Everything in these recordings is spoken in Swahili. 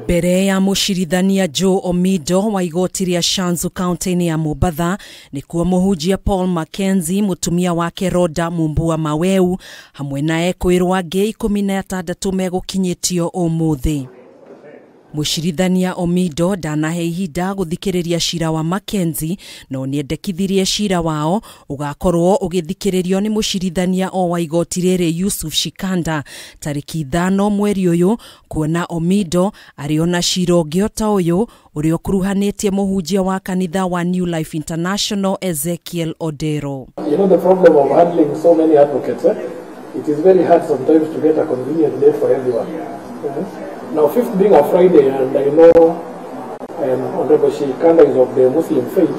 Mbere ya mũcirithania Joe Omido wa igoti rĩa Shanzu kaunti-ini ya Mombatha nĩkuo mũhunjia Paul Mackenzie, mutumia wake RHODA MUMBUA MAWEU hamwe na ekwĩrwo angĩ 16 megũkinyĩtio ũmũthĩ. Mũcirithania Omido ndanahe ihinda gũthikĩrĩria cira wa Mackenzie, no nĩendekithirie cira wao ũgakorwo ũgĩthikĩrĩrio nĩ mũcirithania o wa igoti rĩrĩ Yusuf Shikanda tarĩki 5 mweri ũyũ, kuona Omido arĩ ona cira ũngĩ ta ũyũ ũrĩa ũkuruhanĩtie mũhunjia wa kanitha wa New Life International Ezekiel Odero. You know the problem of handling so many advocates, it is very hard sometimes to get a convenient day for everyone. Now, 5th being a Friday, and I know Honorable Shikanda is of the Muslim faith,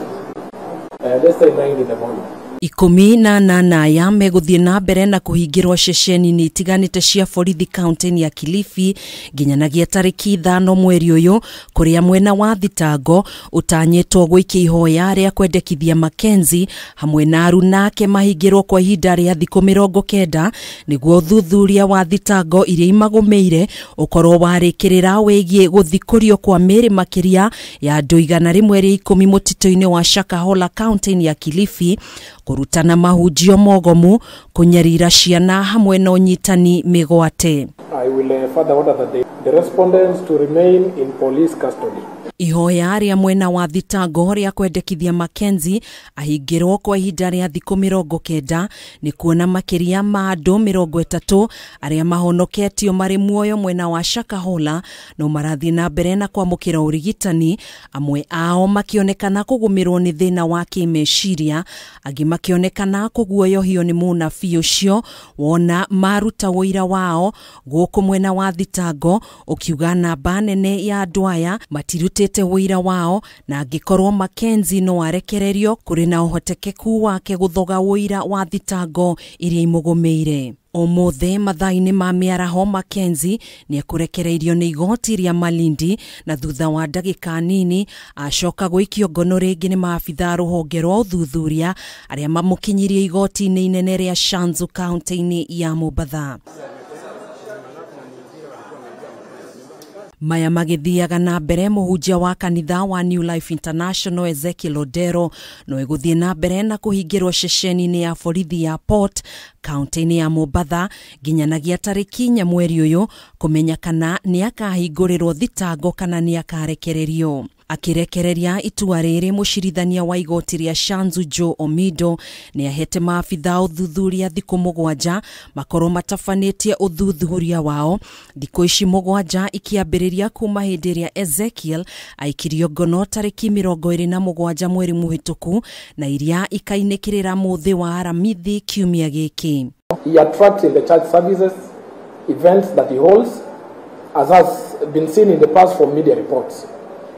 let's say 9 in the morning. 18 ya megũthiĩ na mbere na kũhingĩrwo ceceni-inĩ itiganĩte cia borithi kaunti-inĩ ya Kilifi nginyanagia tarĩki 5 mweri ũyũ, kũrĩa mwena wa thitango ũtanyĩtwo gũikia ihoya rĩa kwendekithia Mackenzie hamwe na aruna ake mahingĩrwo kwa ihinda rĩa thikũ 90 nĩguo ũthuthuria wa thitango iria imagũmĩire ũkorwo warĩkĩrĩra wĩgiĩ gũthikũrio kwa mĩĩrĩ makĩria ya andũ 110 mũtitũ-inĩ wa Shakahola kaunti-inĩ ya Kilifi, kurutana mahunjio mogomu, kunyarira ciana hamwe na ũnyitani mĩgwate. I will further order that the respondents to remain in police custody. Ihoya rĩa mwena wa thitango rĩa kwendekithia Mackenzie ahingĩrwo kwa ihinda rĩa thikũ 90 nĩ kuona makĩria ma andũ 30 arĩa mahonoketio marĩ muoyo mwena wa Shakahola no marathiĩ na mbere na kwamũkĩra ũrigitani, amwe ao makĩonekana kũgũmĩrwo nĩ thĩna wa kĩmeciria, angĩ makĩonekana kũguoyohio nĩ mũnabii ũcio wona maruta ũira wao gũkũ mwena wa thitango ũkiuga namba nene ya andũ aya matirutĩte wĩira wao, na angĩkorwo Mackenzie no arekererio kũrĩ na ũhotekeku wake gũthoga wĩira wa thitango iria imũgũmĩire. Ũmũthĩ mathaa-inĩ ma mĩaraho Mackenzie nĩ ekũrekereirio nĩ igoti rĩa Malindi, na thutha wa ndagĩka nini acoka gũikio ngono rĩngĩ nĩ maabitha rũhonge rwa ũthuthuria arĩa mamũkinyirie igoti-inĩ inene rĩa Shanzu kaunti-inĩ ya Mombatha. Maya magĩthiaga na mbere, mũhunjia wa kanitha wa New Life International Ezekiel Odero no egũthiĩ na mbere na kũhingĩrwo ceceni-inĩ ya borithi ya Port kaunti-inĩ ya Mombatha nginyanagia tarĩki 4 mweri ũyũ kũmenya kana nĩ akahingũrĩrwo thitango kana nĩ akarekererio. Akirekereria itua rĩrĩ, mũcirithania wa igoti rĩa Shanzu Joe Omido nĩ ahete maabitha ũthuthuria thikũ 7 makorwo matafanĩtie ũthuthuria wao, thikũ ici 7 ikiambĩrĩria kuma hĩndĩ ĩrĩa Ezekiel aikirio ngono tarĩki 27 mweri mũhĩtũku na iria ikainĩkĩrĩra mũthĩ wa aramithi kiumia gĩkĩ. He attracts in the church services, events that he holds, as has been seen in the past from media reports.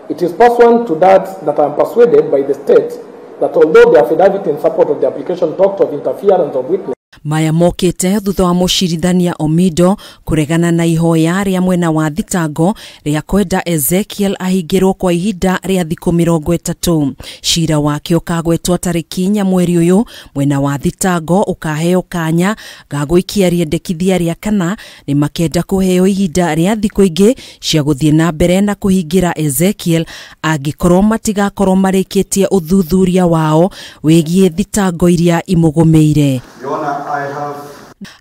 It is pursuant to that I am persuaded by the state that although the affidavit in support of the application talked of interference of witness. Maya mokĩte thutha wa mũcirithania Omido kũregana na ihoya rĩa mwena wa thitango rĩa kwenda Ezekiel ahingĩrwo kwa ihinda rĩa thikũ 30. Cira wake ũkagwetwo tarĩki 4 mweri ũyũ, mwena wa thitango ũkaheo kanya ga gũikia rĩendekithia rĩa kana nĩ makenda kũheo ihinda rĩa thikũ ingĩ cia gũthiĩ na mbere na kũhingĩra Ezekiel angĩkorwo matigakorwo marĩkĩtie ũthuthuria wao wĩgiĩ thitango iria imũgũmĩire.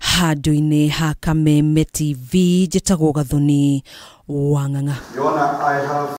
Handũ-inĩ ha Kameme TV, njĩtagwo Gathoni Wang'ang'a.